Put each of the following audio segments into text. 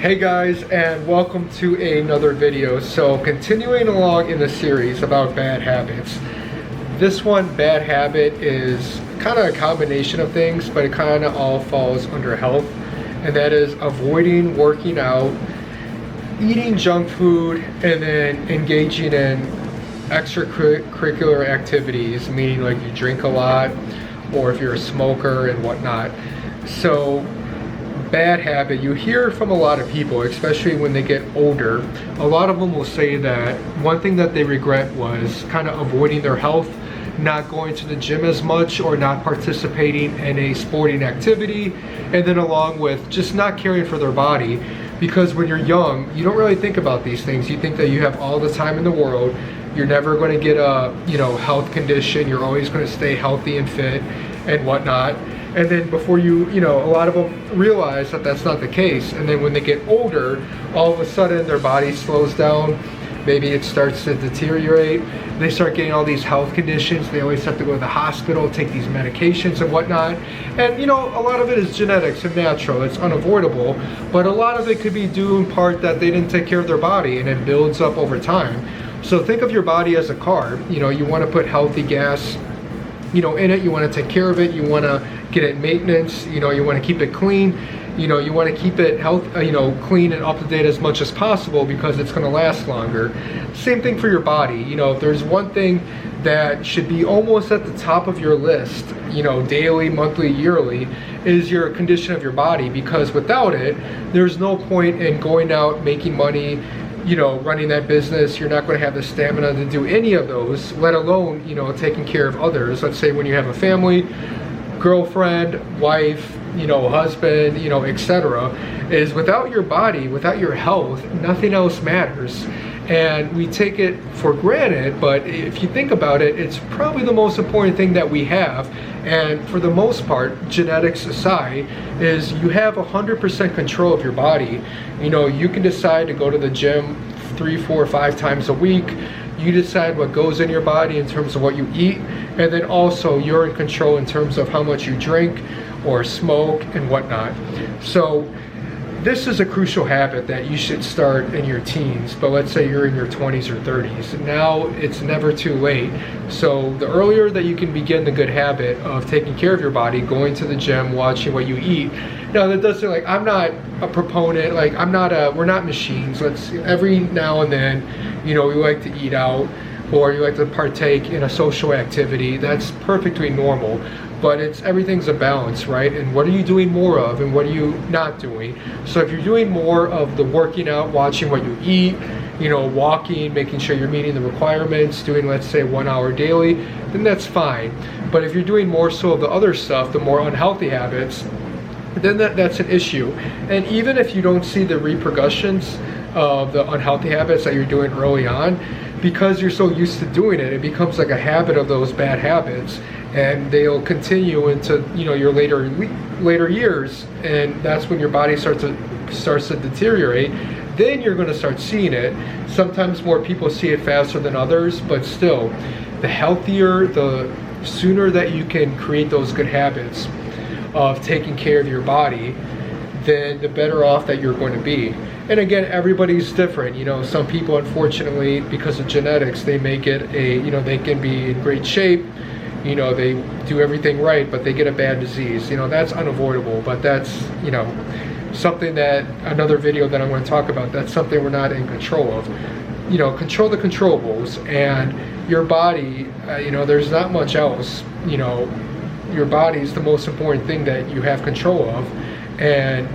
Hey guys, and welcome to another video. So continuing along in the series about bad habits. This one, bad habit, is kind of a combination of things, but it kind of all falls under health, and that is avoiding working out, eating junk food, and then engaging in extracurricular activities, meaning like you drink a lot or if you're a smoker and whatnot. So bad habit, you hear from a lot of people, especially when they get older. A lot of them will say that one thing that they regret was kind of avoiding their health, not going to the gym as much or not participating in a sporting activity, and then along with just not caring for their body. Because when you're young, you don't really think about these things. You think that you have all the time in the world. You're never going to get a health condition. You're always going to stay healthy and fit and whatnot. And then before a lot of them realize that that's not the case. And then when they get older, all of a sudden their body slows down. Maybe it starts to deteriorate. They start getting all these health conditions. They always have to go to the hospital, take these medications and whatnot. And a lot of it is genetics and natural. It's unavoidable. But a lot of it could be due in part that they didn't take care of their body, and it builds up over time. So think of your body as a car. You want to put healthy gas in it. You want to take care of it. You want to get it maintenance. You want to keep it clean. You want to keep it clean and up to date as much as possible, because it's going to last longer. Same thing for your body. If there's one thing that should be almost at the top of your list, daily, monthly, yearly, is your condition of your body. Because without it, there's no point in going out, making money, running that business. You're not going to have the stamina to do any of those, let alone, taking care of others. Let's say when you have a family, girlfriend, wife, husband, etc. is without your body, without your health, nothing else matters. And we take it for granted, but if you think about it, it's probably the most important thing that we have. And for the most part, genetics aside, is you have 100% control of your body. You can decide to go to the gym 3, 4, 5 times a week. You decide what goes in your body in terms of what you eat, and then also you're in control in terms of how much you drink or smoke and whatnot. So this is a crucial habit that you should start in your teens, but let's say you're in your 20s or 30s. Now it's never too late. So the earlier that you can begin the good habit of taking care of your body, going to the gym, watching what you eat. Now that doesn't, I'm not a proponent, we're not machines. Every now and then, we like to eat out, or you like to partake in a social activity. That's perfectly normal. But everything's a balance, right? And what are you doing more of, and what are you not doing? So if you're doing more of the working out, watching what you eat, walking, making sure you're meeting the requirements, doing, let's say, 1 hour daily, then that's fine. But if you're doing more so of the other stuff, the more unhealthy habits, then that's an issue. And even if you don't see the repercussions of the unhealthy habits that you're doing early on, because you're so used to doing it, it becomes like a habit of those bad habits, and they'll continue into your later years, and that's when your body starts to deteriorate. Then you're going to start seeing it. Sometimes more people see it faster than others, but still, the healthier, the sooner that you can create those good habits of taking care of your body, then the better off that you're going to be. And again, everybody's different. Some people, unfortunately, because of genetics, they may get they can be in great shape. They do everything right, but they get a bad disease. That's unavoidable, but that's, something that, another video that I'm going to talk about, that's something we're not in control of. Control the controllables, and your body, there's not much else. Your body is the most important thing that you have control of, and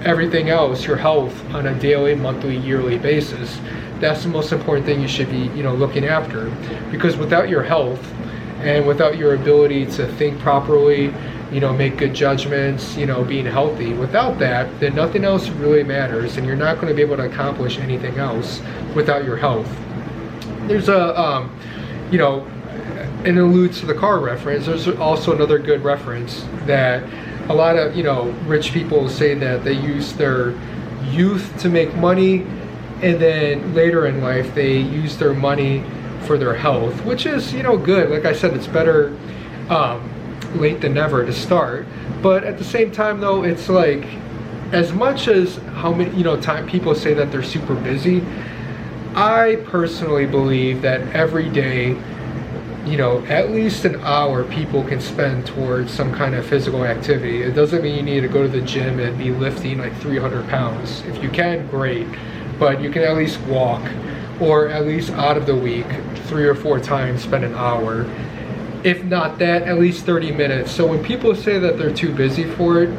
everything else, your health on a daily, monthly, yearly basis, that's the most important thing you should be, looking after. Because without your health, and without your ability to think properly, make good judgments, being healthy, without that, then nothing else really matters, and you're not going to be able to accomplish anything else without your health. There's it alludes to the car reference. There's also another good reference that a lot of, rich people say that they use their youth to make money, and then later in life they use their money for their health, which is, good. Like I said, it's better late than never to start. But at the same time, though, it's like as much as how many, time people say that they're super busy, I personally believe that every day, at least an hour people can spend towards some kind of physical activity. It doesn't mean you need to go to the gym and be lifting like 300 pounds. If you can, great, but you can at least walk, or at least out of the week, 3 or 4 times, spend an hour. If not that, at least 30 minutes. So when people say that they're too busy for it,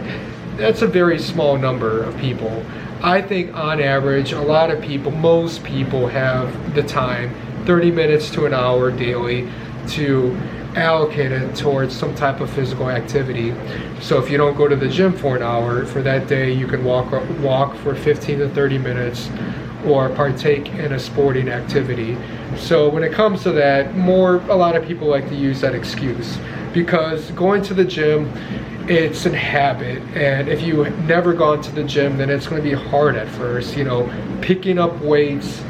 that's a very small number of people. I think on average, a lot of people, most people have the time, 30 minutes to an hour daily, to allocate it towards some type of physical activity. So if you don't go to the gym for an hour, for that day you can walk for 15 to 30 minutes, or partake in a sporting activity. So when it comes to that, a lot of people like to use that excuse, because going to the gym, it's a habit, and if you've never gone to the gym, then it's going to be hard at first. Picking up weights,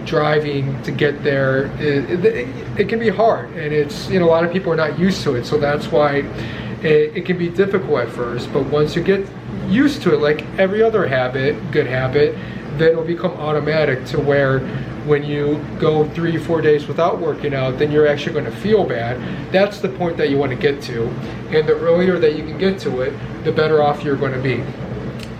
driving to get there, it can be hard, and it's, a lot of people are not used to it, so that's why it can be difficult at first. But once you get used to it, like every other habit, good habit, then it'll become automatic, to where when you go 3 or 4 days without working out, then you're actually going to feel bad. That's the point that you want to get to, and the earlier that you can get to it, the better off you're going to be.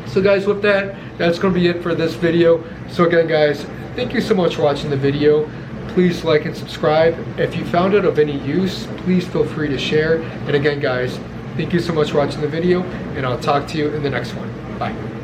So guys, with that, that's going to be it for this video. So again guys, thank you so much for watching the video. Please like and subscribe. If you found it of any use, please feel free to share. And again guys, thank you so much for watching the video, and I'll talk to you in the next one. Bye.